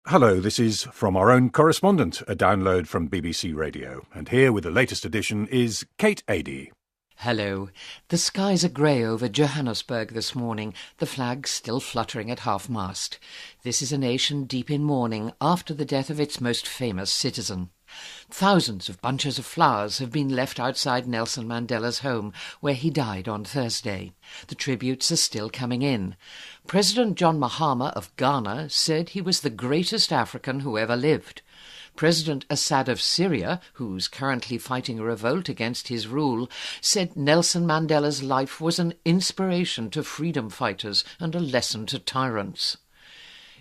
Hello, this is From Our Own Correspondent, a download from BBC Radio. And here with the latest edition is Kate Adie. Hello. The skies are grey over Johannesburg this morning, the flag still fluttering at half-mast. This is a nation deep in mourning after the death of its most famous citizen. Thousands of bunches of flowers have been left outside Nelson Mandela's home, where he died on Thursday. The tributes are still coming in. President John Mahama of Ghana said he was the greatest African who ever lived. President Assad of Syria, who's currently fighting a revolt against his rule, said Nelson Mandela's life was an inspiration to freedom fighters and a lesson to tyrants.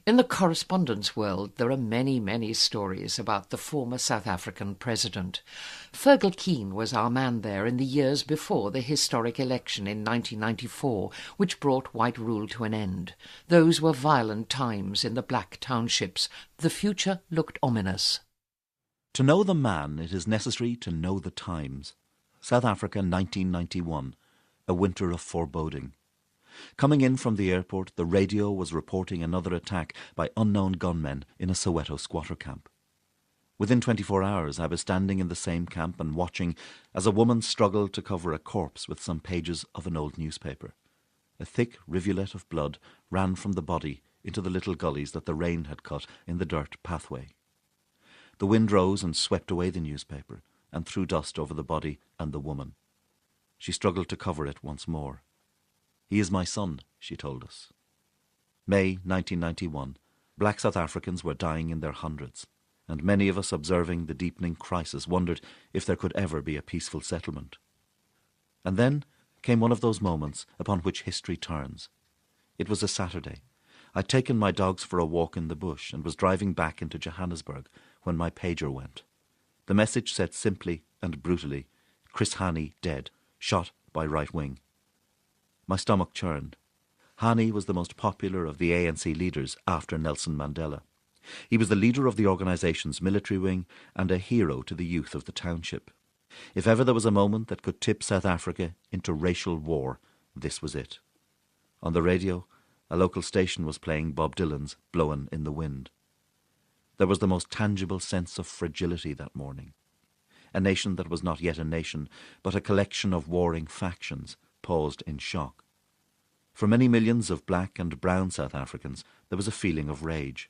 In the correspondence world, there are many, many stories about the former South African president. Fergal Keane was our man there in the years before the historic election in 1994, which brought white rule to an end. Those were violent times in the black townships. The future looked ominous. To know the man, it is necessary to know the times. South Africa, 1991, a winter of foreboding. Coming in from the airport, the radio was reporting another attack by unknown gunmen in a Soweto squatter camp. Within 24 hours, I was standing in the same camp and watching as a woman struggled to cover a corpse with some pages of an old newspaper. A thick rivulet of blood ran from the body into the little gullies that the rain had cut in the dirt pathway. The wind rose and swept away the newspaper and threw dust over the body and the woman. She struggled to cover it once more. "He is my son," she told us. May 1991, black South Africans were dying in their hundreds, and many of us observing the deepening crisis wondered if there could ever be a peaceful settlement. And then came one of those moments upon which history turns. It was a Saturday. I'd taken my dogs for a walk in the bush and was driving back into Johannesburg when my pager went. The message said simply and brutally, "Chris Hani dead, shot by right wing." My stomach churned. Hani was the most popular of the ANC leaders after Nelson Mandela. He was the leader of the organisation's military wing and a hero to the youth of the township. If ever there was a moment that could tip South Africa into racial war, this was it. On the radio, a local station was playing Bob Dylan's "Blowin' in the Wind." There was the most tangible sense of fragility that morning. A nation that was not yet a nation, but a collection of warring factions, paused in shock. For many millions of black and brown South Africans, there was a feeling of rage.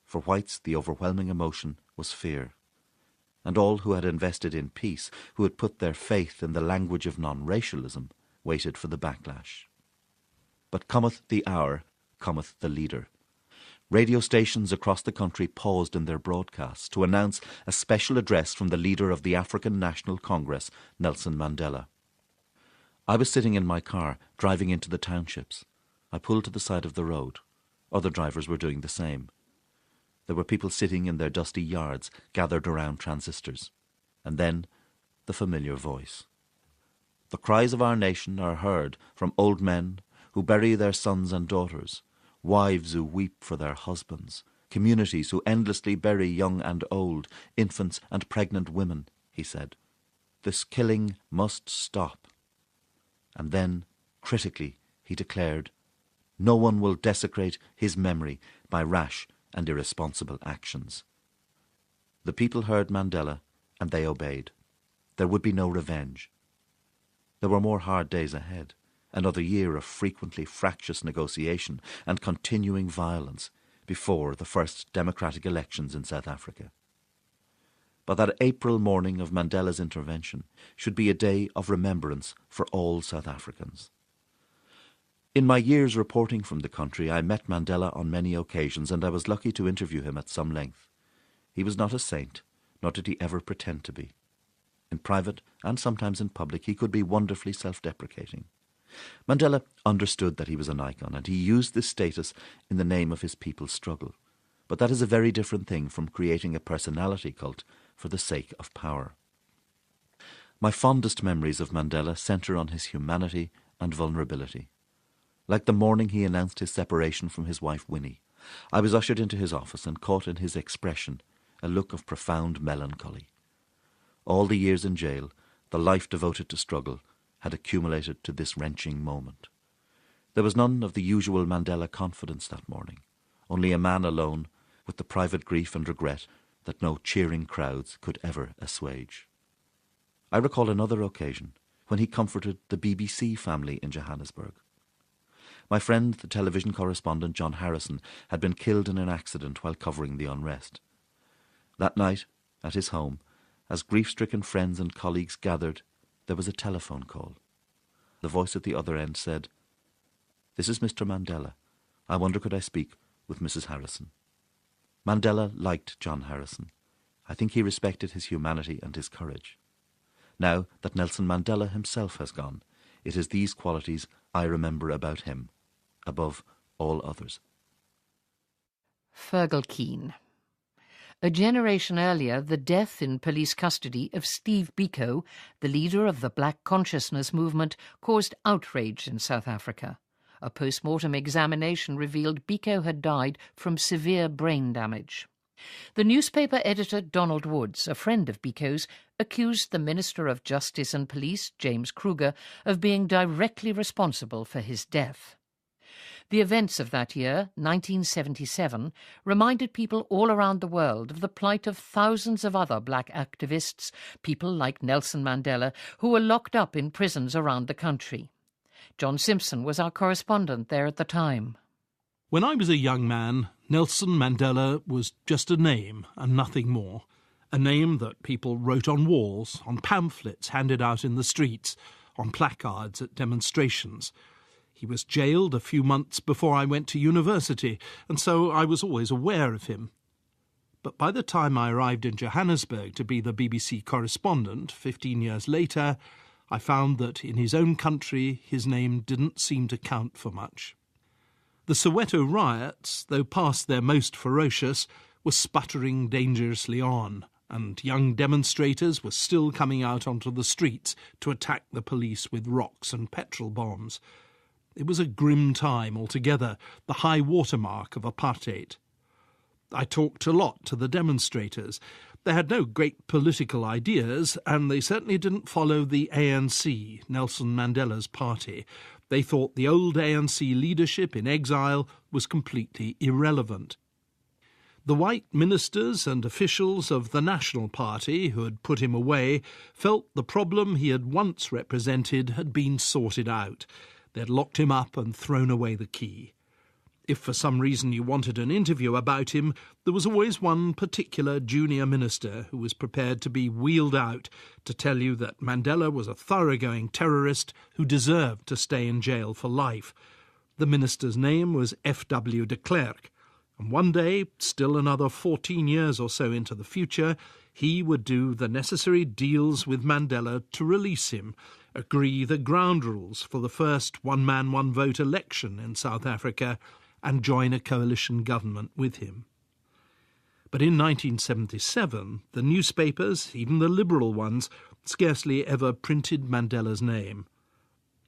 For whites, the overwhelming emotion was fear. And all who had invested in peace, who had put their faith in the language of non-racialism, waited for the backlash. But cometh the hour, cometh the leader. Radio stations across the country paused in their broadcasts to announce a special address from the leader of the African National Congress, Nelson Mandela. I was sitting in my car, driving into the townships. I pulled to the side of the road. Other drivers were doing the same. There were people sitting in their dusty yards, gathered around transistors. And then, the familiar voice. "The cries of our nation are heard from old men who bury their sons and daughters, wives who weep for their husbands, communities who endlessly bury young and old, infants and pregnant women," he said. "This killing must stop." And then, critically, he declared, "No one will desecrate his memory by rash and irresponsible actions." The people heard Mandela, and they obeyed. There would be no revenge. There were more hard days ahead, another year of frequently fractious negotiation and continuing violence before the first democratic elections in South Africa. But that April morning of Mandela's intervention should be a day of remembrance for all South Africans. In my years reporting from the country, I met Mandela on many occasions, and I was lucky to interview him at some length. He was not a saint, nor did he ever pretend to be. In private, and sometimes in public, he could be wonderfully self-deprecating. Mandela understood that he was an icon, and he used this status in the name of his people's struggle. But that is a very different thing from creating a personality cult for the sake of power. My fondest memories of Mandela centre on his humanity and vulnerability. Like the morning he announced his separation from his wife Winnie, I was ushered into his office and caught in his expression a look of profound melancholy. All the years in jail, the life devoted to struggle, had accumulated to this wrenching moment. There was none of the usual Mandela confidence that morning, only a man alone, with the private grief and regret that no cheering crowds could ever assuage. I recall another occasion when he comforted the BBC family in Johannesburg. My friend, the television correspondent John Harrison, had been killed in an accident while covering the unrest. That night, at his home, as grief-stricken friends and colleagues gathered, there was a telephone call. The voice at the other end said, "This is Mr. Mandela. I wonder could I speak with Mrs. Harrison." Mandela liked John Harrison. I think he respected his humanity and his courage. Now that Nelson Mandela himself has gone, it is these qualities I remember about him, above all others. Fergal Keane. A generation earlier, the death in police custody of Steve Biko, the leader of the Black Consciousness movement, caused outrage in South Africa. A post-mortem examination revealed Biko had died from severe brain damage. The newspaper editor Donald Woods, a friend of Biko's, accused the Minister of Justice and Police, James Kruger, of being directly responsible for his death. The events of that year, 1977, reminded people all around the world of the plight of thousands of other black activists, people like Nelson Mandela, who were locked up in prisons around the country. John Simpson was our correspondent there at the time. When I was a young man, Nelson Mandela was just a name and nothing more. A name that people wrote on walls, on pamphlets handed out in the streets, on placards at demonstrations. He was jailed a few months before I went to university, and so I was always aware of him. But by the time I arrived in Johannesburg to be the BBC correspondent 15 years later, I found that in his own country his name didn't seem to count for much. The Soweto riots, though past their most ferocious, were sputtering dangerously on, and young demonstrators were still coming out onto the streets to attack the police with rocks and petrol bombs. It was a grim time altogether, the high watermark of apartheid. I talked a lot to the demonstrators. They had no great political ideas, and they certainly didn't follow the ANC, Nelson Mandela's party. They thought the old ANC leadership in exile was completely irrelevant. The white ministers and officials of the National Party, who had put him away, felt the problem he had once represented had been sorted out. They had locked him up and thrown away the key. If for some reason you wanted an interview about him, there was always one particular junior minister who was prepared to be wheeled out to tell you that Mandela was a thoroughgoing terrorist who deserved to stay in jail for life. The minister's name was F.W. de Klerk, and one day, still another 14 years or so into the future, he would do the necessary deals with Mandela to release him, agree the ground rules for the first one-man, one-vote election in South Africa, and join a coalition government with him. But in 1977, the newspapers, even the liberal ones, scarcely ever printed Mandela's name.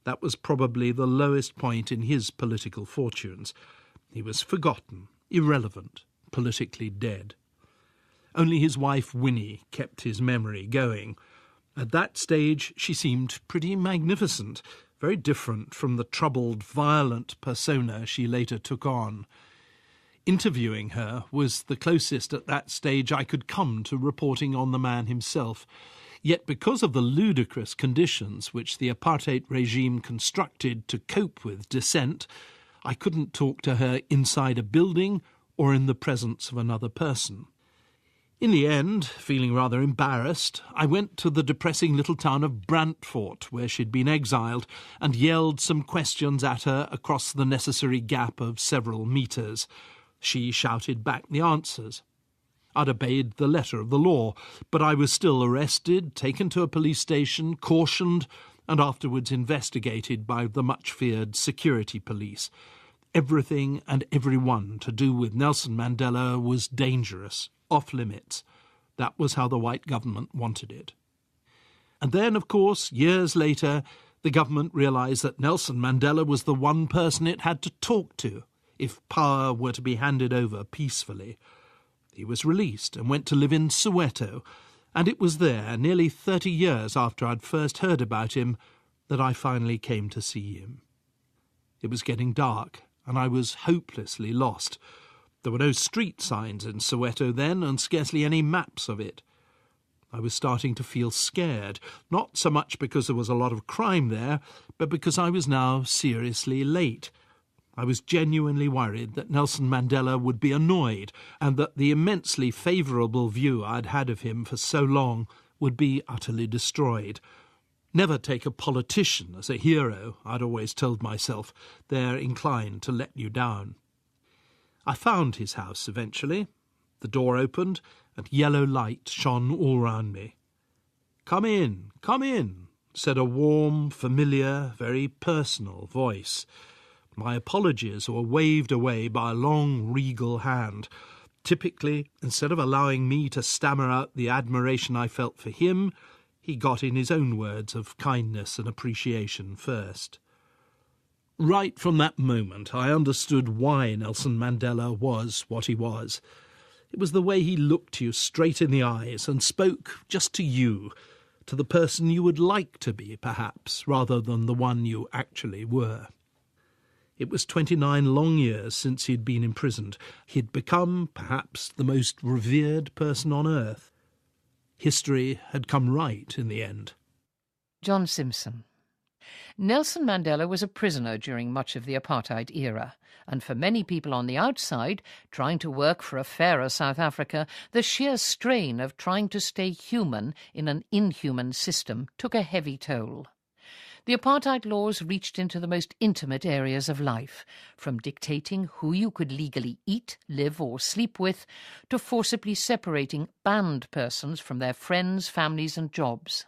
That was probably the lowest point in his political fortunes. He was forgotten, irrelevant, politically dead. Only his wife Winnie kept his memory going. At that stage she seemed pretty magnificent, very different from the troubled, violent persona she later took on. Interviewing her was the closest at that stage I could come to reporting on the man himself. Yet because of the ludicrous conditions which the apartheid regime constructed to cope with dissent, I couldn't talk to her inside a building or in the presence of another person. In the end, feeling rather embarrassed, I went to the depressing little town of Brantfort, where she'd been exiled, and yelled some questions at her across the necessary gap of several metres. She shouted back the answers. I'd obeyed the letter of the law, but I was still arrested, taken to a police station, cautioned, and afterwards investigated by the much-feared security police. Everything and everyone to do with Nelson Mandela was dangerous, off limits. That was how the white government wanted it. And then, of course, years later, the government realised that Nelson Mandela was the one person it had to talk to if power were to be handed over peacefully. He was released and went to live in Soweto, and it was there, nearly 30 years after I'd first heard about him, that I finally came to see him. It was getting dark, and I was hopelessly lost. There were no street signs in Soweto then, and scarcely any maps of it. I was starting to feel scared, not so much because there was a lot of crime there, but because I was now seriously late. I was genuinely worried that Nelson Mandela would be annoyed, and that the immensely favourable view I'd had of him for so long would be utterly destroyed. Never take a politician as a hero, I'd always told myself. They're inclined to let you down. I found his house eventually. The door opened, and yellow light shone all round me. "Come in, said a warm, familiar, very personal voice. My apologies were waved away by a long, regal hand. Typically, instead of allowing me to stammer out the admiration I felt for him, he got in his own words of kindness and appreciation first. Right from that moment, I understood why Nelson Mandela was what he was. It was the way he looked you straight in the eyes and spoke just to you, to the person you would like to be, perhaps, rather than the one you actually were. It was 29 long years since he had been imprisoned. He had become, perhaps, the most revered person on earth. History had come right in the end. John Simpson. Nelson Mandela was a prisoner during much of the apartheid era, and for many people on the outside, trying to work for a fairer South Africa, the sheer strain of trying to stay human in an inhuman system took a heavy toll. The apartheid laws reached into the most intimate areas of life, from dictating who you could legally eat, live or sleep with, to forcibly separating banned persons from their friends, families and jobs.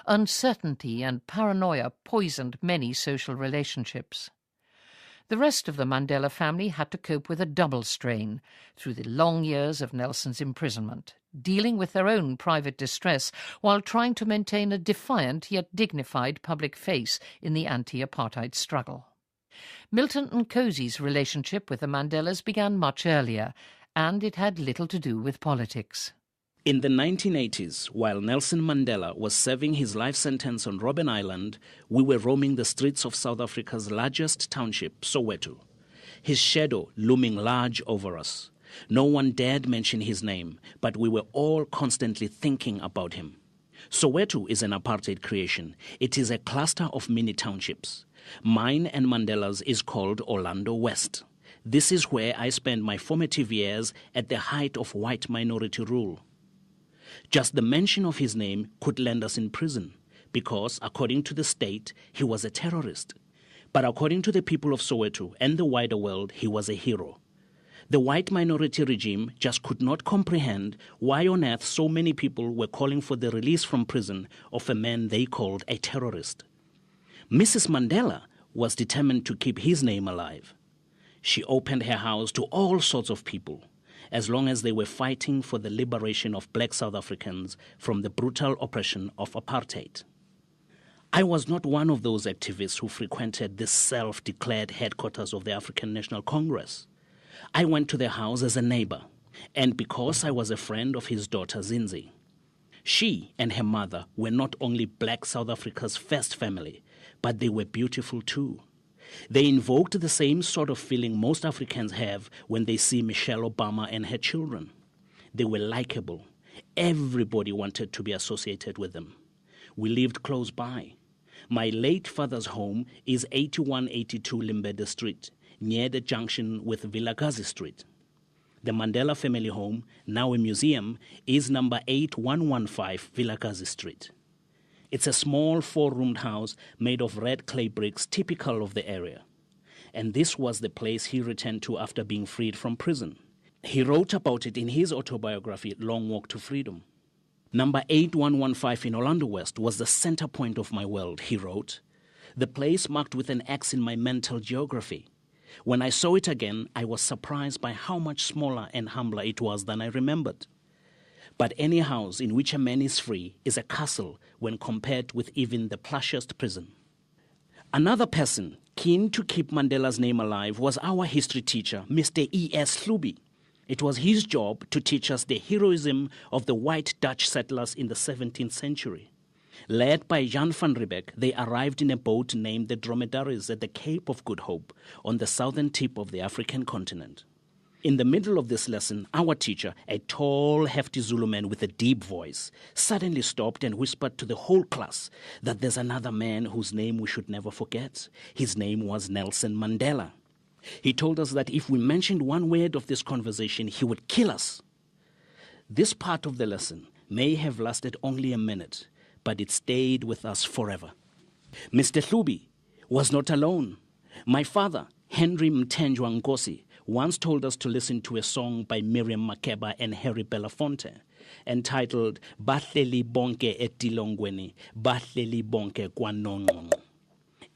Uncertainty and paranoia poisoned many social relationships. The rest of the Mandela family had to cope with a double strain through the long years of Nelson's imprisonment, dealing with their own private distress while trying to maintain a defiant yet dignified public face in the anti-apartheid struggle. Milton Nkosi's relationship with the Mandelas began much earlier, and it had little to do with politics. In the 1980s, while Nelson Mandela was serving his life sentence on Robben Island, we were roaming the streets of South Africa's largest township, Soweto, his shadow looming large over us. No one dared mention his name, but we were all constantly thinking about him. Soweto is an apartheid creation. It is a cluster of mini townships. Mine and Mandela's is called Orlando West. This is where I spent my formative years at the height of white minority rule. Just the mention of his name could land us in prison because, according to the state, he was a terrorist. But according to the people of Soweto and the wider world, he was a hero. The white minority regime just could not comprehend why on earth so many people were calling for the release from prison of a man they called a terrorist. Mrs. Mandela was determined to keep his name alive. She opened her house to all sorts of people, as long as they were fighting for the liberation of black South Africans from the brutal oppression of apartheid. I was not one of those activists who frequented the self-declared headquarters of the African National Congress. I went to their house as a neighbor, and because I was a friend of his daughter Zinzi. She and her mother were not only black South Africa's first family, but they were beautiful too. They invoked the same sort of feeling most Africans have when they see Michelle Obama and her children. They were likable. Everybody wanted to be associated with them. We lived close by. My late father's home is 8182 Limbede Street, near the junction with Vilakazi Street. The Mandela family home, now a museum, is number 8115 Vilakazi Street. It's a small 4-roomed house made of red clay bricks typical of the area. And this was the place he returned to after being freed from prison. He wrote about it in his autobiography, Long Walk to Freedom. Number 8115 in Orlando West was the center point of my world, he wrote. The place marked with an X in my mental geography. When I saw it again, I was surprised by how much smaller and humbler it was than I remembered. But any house in which a man is free is a castle when compared with even the plushiest prison. Another person keen to keep Mandela's name alive was our history teacher, Mr. E.S. Hlubi. It was his job to teach us the heroism of the white Dutch settlers in the 17th century. Led by Jan van Riebeck, they arrived in a boat named the Dromedaries at the Cape of Good Hope on the southern tip of the African continent. In the middle of this lesson, our teacher, a tall, hefty Zulu man with a deep voice, suddenly stopped and whispered to the whole class that there's another man whose name we should never forget. His name was Nelson Mandela. He told us that if we mentioned one word of this conversation, he would kill us. This part of the lesson may have lasted only a minute, but it stayed with us forever. Mr. Hlubi was not alone. My father, Henry Mtenjwa Nkosi, once told us to listen to a song by Miriam Makeba and Harry Belafonte entitled Bahleli bonke etilongweni, Bahleli bonke kwanongqongqo.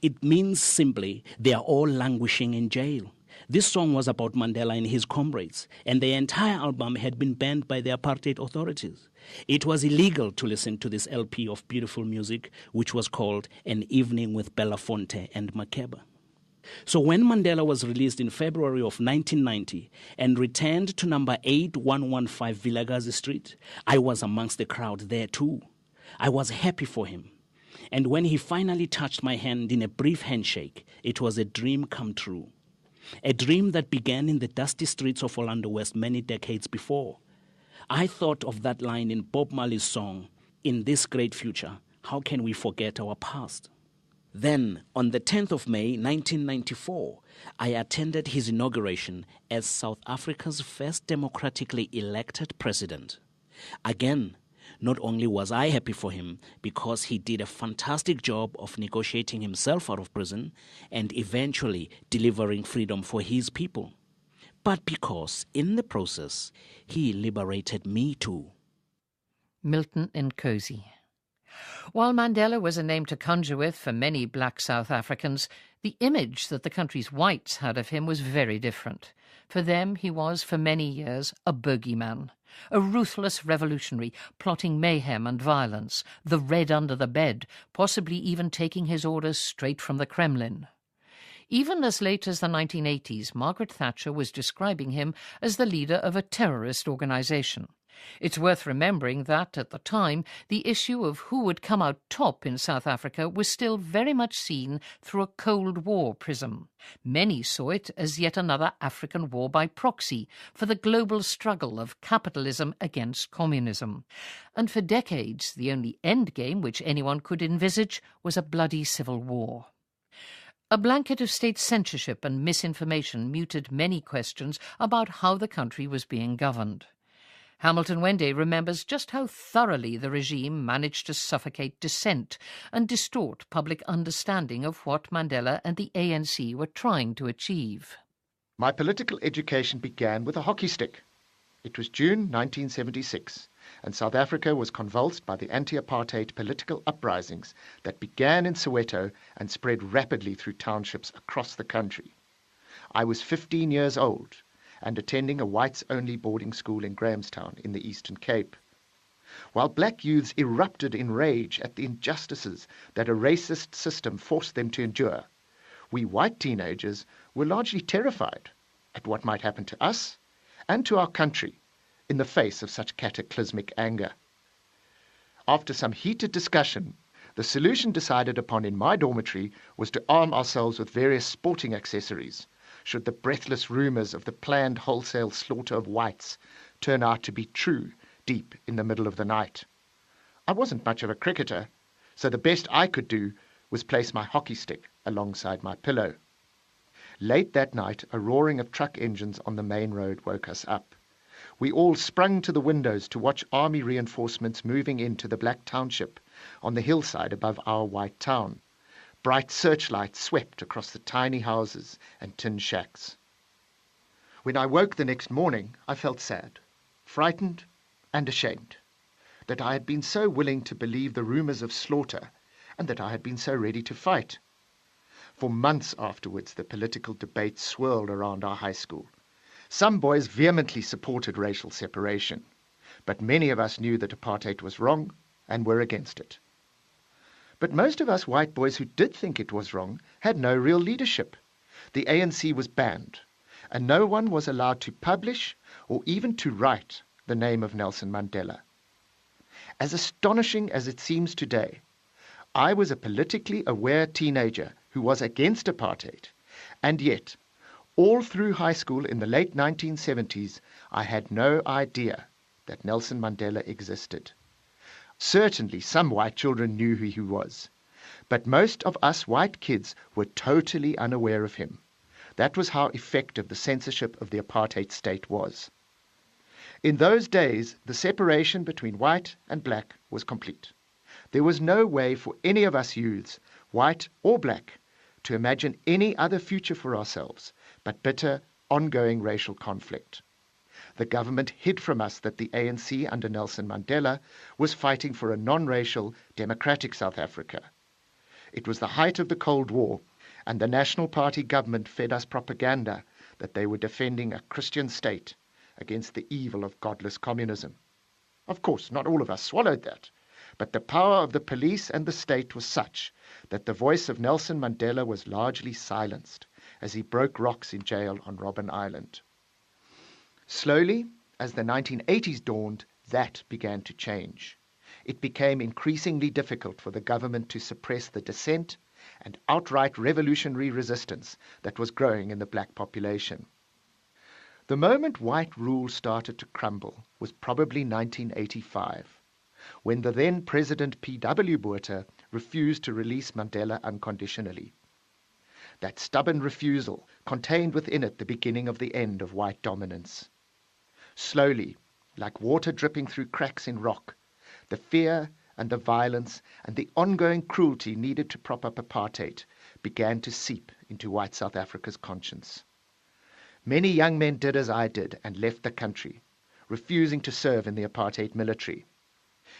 It means simply they are all languishing in jail. This song was about Mandela and his comrades, and the entire album had been banned by the apartheid authorities. It was illegal to listen to this LP of beautiful music, which was called An Evening with Belafonte and Makeba. So when Mandela was released in February of 1990 and returned to number 8115 Vilakazi Street, I was amongst the crowd there too. I was happy for him. And when he finally touched my hand in a brief handshake, it was a dream come true. A dream that began in the dusty streets of Orlando West many decades before. I thought of that line in Bob Marley's song, "In this great future, how can we forget our past?" Then, on the 10th of May, 1994, I attended his inauguration as South Africa's first democratically elected president. Again, not only was I happy for him because he did a fantastic job of negotiating himself out of prison and eventually delivering freedom for his people, but because, in the process, he liberated me too. Milton Nkosi. While Mandela was a name to conjure with for many black South Africans, the image that the country's whites had of him was very different. For them, he was, for many years, a bogeyman, a ruthless revolutionary plotting mayhem and violence, the red under the bed, possibly even taking his orders straight from the Kremlin. Even as late as the 1980s, Margaret Thatcher was describing him as the leader of a terrorist organisation. It's worth remembering that, at the time, the issue of who would come out top in South Africa was still very much seen through a Cold War prism. Many saw it as yet another African war by proxy for the global struggle of capitalism against communism. And for decades, the only endgame which anyone could envisage was a bloody civil war. A blanket of state censorship and misinformation muted many questions about how the country was being governed. Hamilton Wende remembers just how thoroughly the regime managed to suffocate dissent and distort public understanding of what Mandela and the ANC were trying to achieve. My political education began with a hockey stick. It was June 1976, and South Africa was convulsed by the anti-apartheid political uprisings that began in Soweto and spread rapidly through townships across the country. I was 15 years old and attending a whites-only boarding school in Grahamstown in the Eastern Cape. While black youths erupted in rage at the injustices that a racist system forced them to endure, we white teenagers were largely terrified at what might happen to us and to our country in the face of such cataclysmic anger. After some heated discussion, the solution decided upon in my dormitory was to arm ourselves with various sporting accessories, should the breathless rumours of the planned wholesale slaughter of whites turn out to be true deep in the middle of the night. I wasn't much of a cricketer, so the best I could do was place my hockey stick alongside my pillow. Late that night, a roaring of truck engines on the main road woke us up. We all sprung to the windows to watch army reinforcements moving into the black township on the hillside above our white town. Bright searchlights swept across the tiny houses and tin shacks. When I woke the next morning, I felt sad, frightened and ashamed that I had been so willing to believe the rumours of slaughter and that I had been so ready to fight. For months afterwards, the political debate swirled around our high school. Some boys vehemently supported racial separation, but many of us knew that apartheid was wrong and were against it. But most of us white boys who did think it was wrong had no real leadership. The ANC was banned, and no one was allowed to publish or even to write the name of Nelson Mandela. As astonishing as it seems today, I was a politically aware teenager who was against apartheid, and yet All through high school in the late 1970s, I had no idea that Nelson Mandela existed. Certainly some white children knew who he was, but most of us white kids were totally unaware of him. That was how effective the censorship of the apartheid state was. In those days, the separation between white and black was complete. There was no way for any of us youths, white or black, to imagine any other future for ourselves but bitter, ongoing racial conflict. The government hid from us that the ANC under Nelson Mandela was fighting for a non-racial, democratic South Africa. It was the height of the Cold War, and the National Party government fed us propaganda that they were defending a Christian state against the evil of godless communism. Of course, not all of us swallowed that, but the power of the police and the state was such that the voice of Nelson Mandela was largely silenced as he broke rocks in jail on Robben Island. Slowly, as the 1980s dawned, that began to change. It became increasingly difficult for the government to suppress the dissent and outright revolutionary resistance that was growing in the black population. The moment white rule started to crumble was probably 1985, when the then President P.W. Botha refused to release Mandela unconditionally. That stubborn refusal contained within it the beginning of the end of white dominance. Slowly, like water dripping through cracks in rock, the fear and the violence and the ongoing cruelty needed to prop up apartheid began to seep into white South Africa's conscience. Many young men did as I did and left the country, refusing to serve in the apartheid military.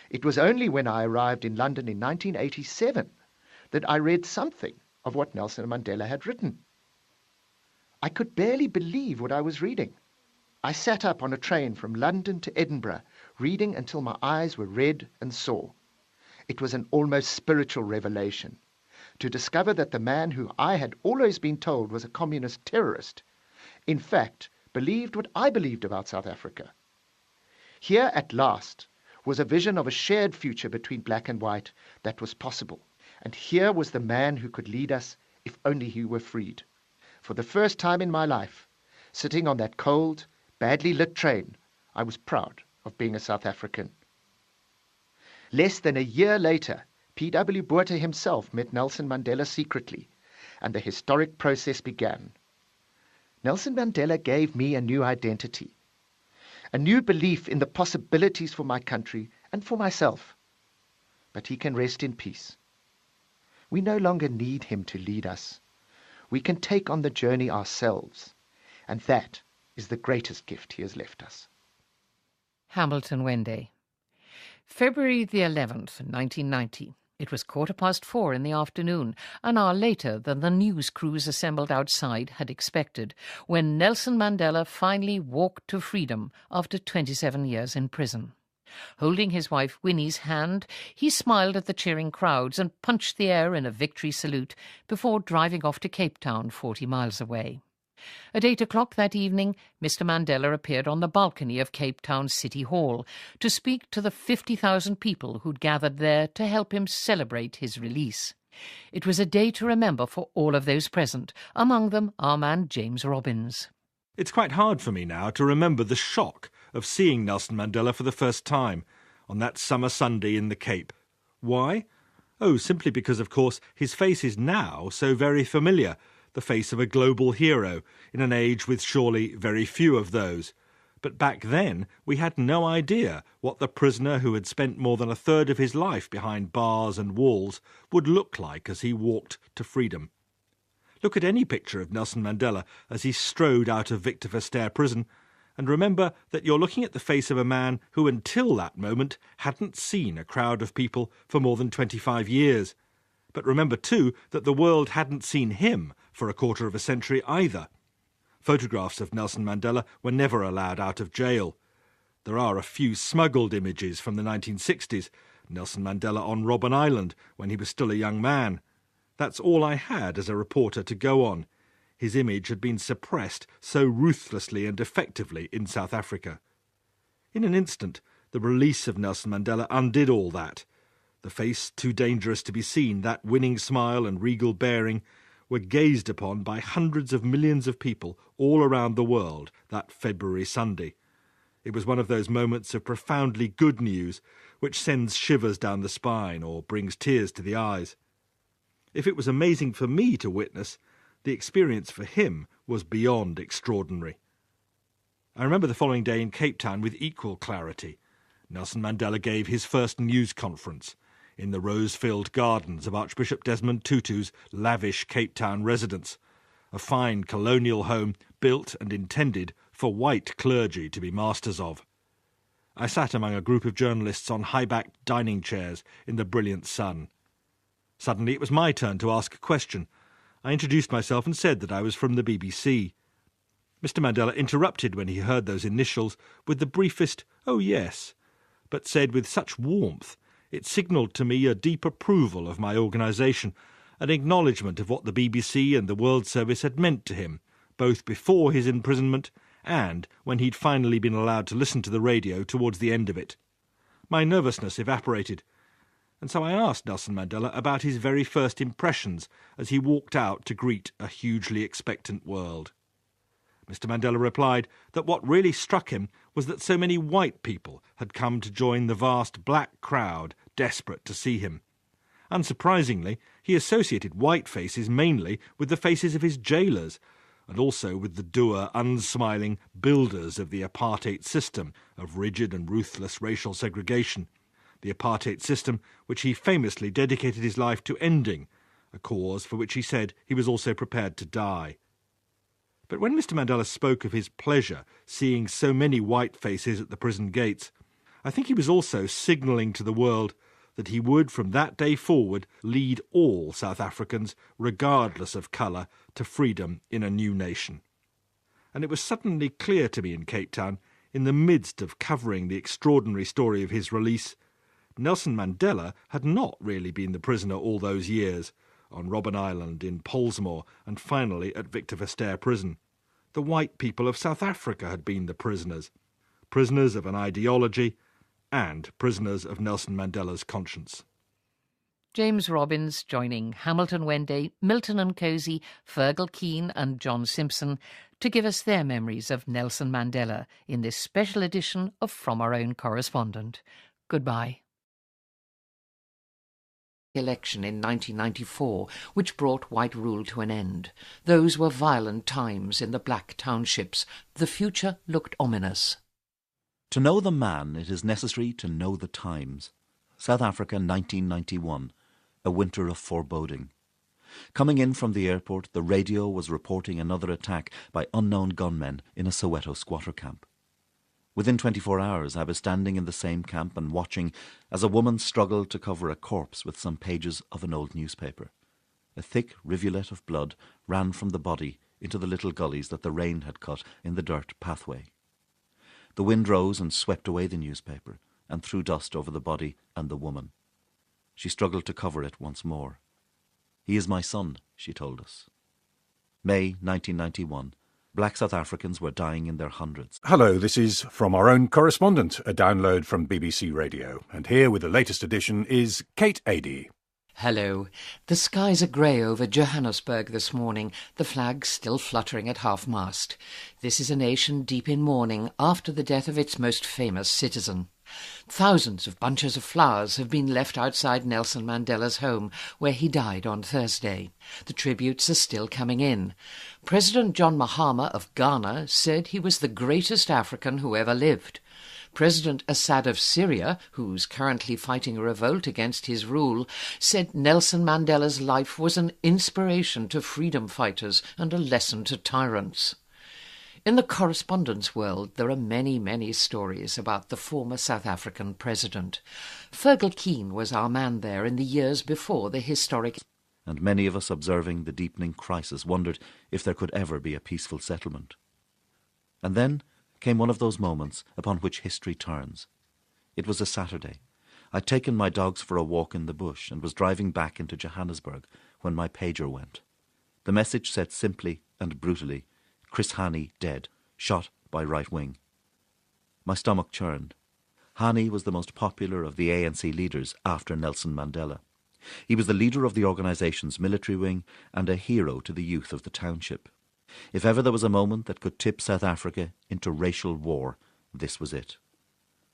It was only when I arrived in London in 1987 that I read something of what Nelson Mandela had written. I could barely believe what I was reading. I sat up on a train from London to Edinburgh, reading until my eyes were red and sore. It was an almost spiritual revelation, to discover that the man who I had always been told was a communist terrorist, in fact, believed what I believed about South Africa. Here at last was a vision of a shared future between black and white that was possible, and here was the man who could lead us if only he were freed. For the first time in my life, sitting on that cold, badly lit train, I was proud of being a South African. Less than a year later, P.W. Botha himself met Nelson Mandela secretly, and the historic process began. Nelson Mandela gave me a new identity, a new belief in the possibilities for my country and for myself. But he can rest in peace. We no longer need him to lead us. We can take on the journey ourselves, and that is the greatest gift he has left us. Hamilton Wende. February the 11th, 1990. It was 4:15 in the afternoon, an hour later than the news crews assembled outside had expected, when Nelson Mandela finally walked to freedom after 27 years in prison. Holding his wife Winnie's hand, he smiled at the cheering crowds and punched the air in a victory salute before driving off to Cape Town, 40 miles away. At 8 o'clock that evening, Mr. Mandela appeared on the balcony of Cape Town City Hall to speak to the 50,000 people who'd gathered there to help him celebrate his release. It was a day to remember for all of those present, among them our man James Robbins. It's quite hard for me now to remember the shock of seeing Nelson Mandela for the first time on that summer Sunday in the Cape. Why? Oh, simply because, of course, his face is now so very familiar, the face of a global hero in an age with surely very few of those. But back then we had no idea what the prisoner who had spent more than a third of his life behind bars and walls would look like as he walked to freedom. Look at any picture of Nelson Mandela as he strode out of Victor Verster prison, and remember that you're looking at the face of a man who until that moment hadn't seen a crowd of people for more than 25 years. But remember too that the world hadn't seen him for a quarter of a century either. Photographs of Nelson Mandela were never allowed out of jail. There are a few smuggled images from the 1960s, Nelson Mandela on Robben Island when he was still a young man. That's all I had as a reporter to go on. His image had been suppressed so ruthlessly and effectively in South Africa. In an instant, the release of Nelson Mandela undid all that. The face too dangerous to be seen, that winning smile and regal bearing, were gazed upon by hundreds of millions of people all around the world that February Sunday. It was one of those moments of profoundly good news which sends shivers down the spine or brings tears to the eyes. If it was amazing for me to witness, the experience for him was beyond extraordinary. I remember the following day in Cape Town with equal clarity. Nelson Mandela gave his first news conference in the rose-filled gardens of Archbishop Desmond Tutu's lavish Cape Town residence, a fine colonial home built and intended for white clergy to be masters of. I sat among a group of journalists on high-backed dining chairs in the brilliant sun. Suddenly it was my turn to ask a question. I introduced myself and said that I was from the BBC. Mr. Mandela interrupted when he heard those initials with the briefest "oh yes," but said with such warmth it signalled to me a deep approval of my organisation, an acknowledgement of what the BBC and the World Service had meant to him, both before his imprisonment and when he'd finally been allowed to listen to the radio towards the end of it. My nervousness evaporated, and so I asked Nelson Mandela about his very first impressions as he walked out to greet a hugely expectant world. Mr. Mandela replied that what really struck him was that so many white people had come to join the vast black crowd desperate to see him. Unsurprisingly, he associated white faces mainly with the faces of his jailers, and also with the dour, unsmiling builders of the apartheid system of rigid and ruthless racial segregation, the apartheid system which he famously dedicated his life to ending, a cause for which he said he was also prepared to die. But when Mr. Mandela spoke of his pleasure seeing so many white faces at the prison gates, I think he was also signalling to the world that he would from that day forward lead all South Africans, regardless of colour, to freedom in a new nation. And it was suddenly clear to me in Cape Town, in the midst of covering the extraordinary story of his release, Nelson Mandela had not really been the prisoner all those years, on Robben Island, in Pollsmoor, and finally at Victor Verster prison. The white people of South Africa had been the prisoners of an ideology and prisoners of Nelson Mandela's conscience. James Robbins joining Hamilton Wenday, Milton and Cozy, Fergal Keane and John Simpson to give us their memories of Nelson Mandela in this special edition of From Our Own Correspondent. Goodbye. Election in 1994, which brought white rule to an end. Those were violent times in the black townships. The future looked ominous. To know the man, it is necessary to know the times. South Africa, 1991, a winter of foreboding. Coming in from the airport, the radio was reporting another attack by unknown gunmen in a Soweto squatter camp. Within 24 hours, I was standing in the same camp and watching as a woman struggled to cover a corpse with some pages of an old newspaper. A thick rivulet of blood ran from the body into the little gullies that the rain had cut in the dirt pathway. The wind rose and swept away the newspaper and threw dust over the body and the woman. She struggled to cover it once more. "He is my son," she told us. May 1991. Black South Africans were dying in their hundreds. Hello, this is From Our Own Correspondent, a download from BBC Radio. And here with the latest edition is Kate Adie. Hello. The skies are grey over Johannesburg this morning, the flag still fluttering at half-mast. This is a nation deep in mourning after the death of its most famous citizen. Thousands of bunches of flowers have been left outside Nelson Mandela's home, where he died on Thursday. The tributes are still coming in. President John Mahama of Ghana said he was the greatest African who ever lived. President Assad of Syria, who's currently fighting a revolt against his rule, said Nelson Mandela's life was an inspiration to freedom fighters and a lesson to tyrants. In the correspondence world, there are many, many stories about the former South African president. Fergal Keane was our man there in the years before the historic... And many of us observing the deepening crisis wondered if there could ever be a peaceful settlement. And then came one of those moments upon which history turns. It was a Saturday. I'd taken my dogs for a walk in the bush and was driving back into Johannesburg when my pager went. The message said simply and brutally, "Chris Hani dead, shot by right wing." My stomach churned. Hani was the most popular of the ANC leaders after Nelson Mandela. He was the leader of the organisation's military wing and a hero to the youth of the township. If ever there was a moment that could tip South Africa into racial war, this was it.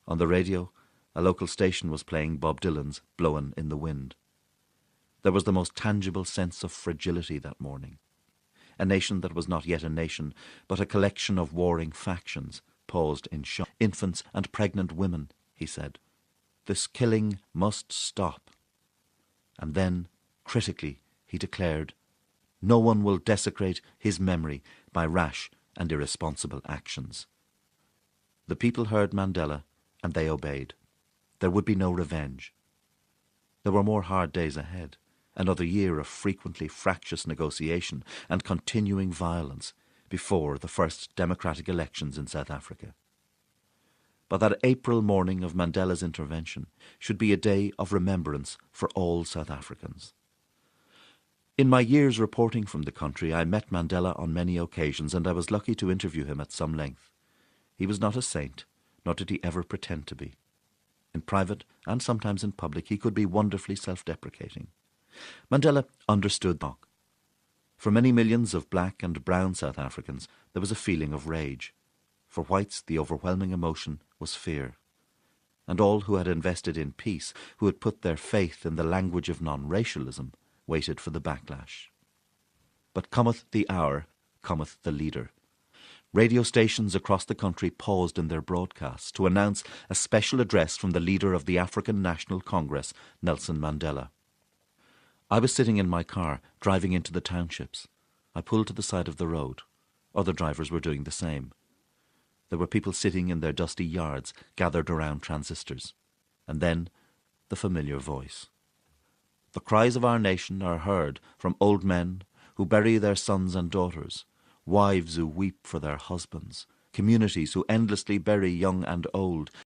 On the radio, a local station was playing Bob Dylan's Blowin' in the Wind. There was the most tangible sense of fragility that morning. A nation that was not yet a nation, but a collection of warring factions, paused in shock. Infants and pregnant women, he said. This killing must stop. And then, critically, he declared, no one will desecrate his memory by rash and irresponsible actions. The people heard Mandela, and they obeyed. There would be no revenge. There were more hard days ahead, another year of frequently fractious negotiation and continuing violence before the first democratic elections in South Africa. But that April morning of Mandela's intervention should be a day of remembrance for all South Africans. In my years reporting from the country, I met Mandela on many occasions, and I was lucky to interview him at some length. He was not a saint, nor did he ever pretend to be. In private, and sometimes in public, he could be wonderfully self-deprecating. Mandela understood that. For many millions of black and brown South Africans, there was a feeling of rage. For whites, the overwhelming emotion was fear. And all who had invested in peace, who had put their faith in the language of non-racialism, waited for the backlash. But cometh the hour, cometh the leader. Radio stations across the country paused in their broadcasts to announce a special address from the leader of the African National Congress, Nelson Mandela. I was sitting in my car, driving into the townships. I pulled to the side of the road. Other drivers were doing the same. There were people sitting in their dusty yards, gathered around transistors. And then, the familiar voice. The cries of our nation are heard from old men who bury their sons and daughters, wives who weep for their husbands, communities who endlessly bury young and old,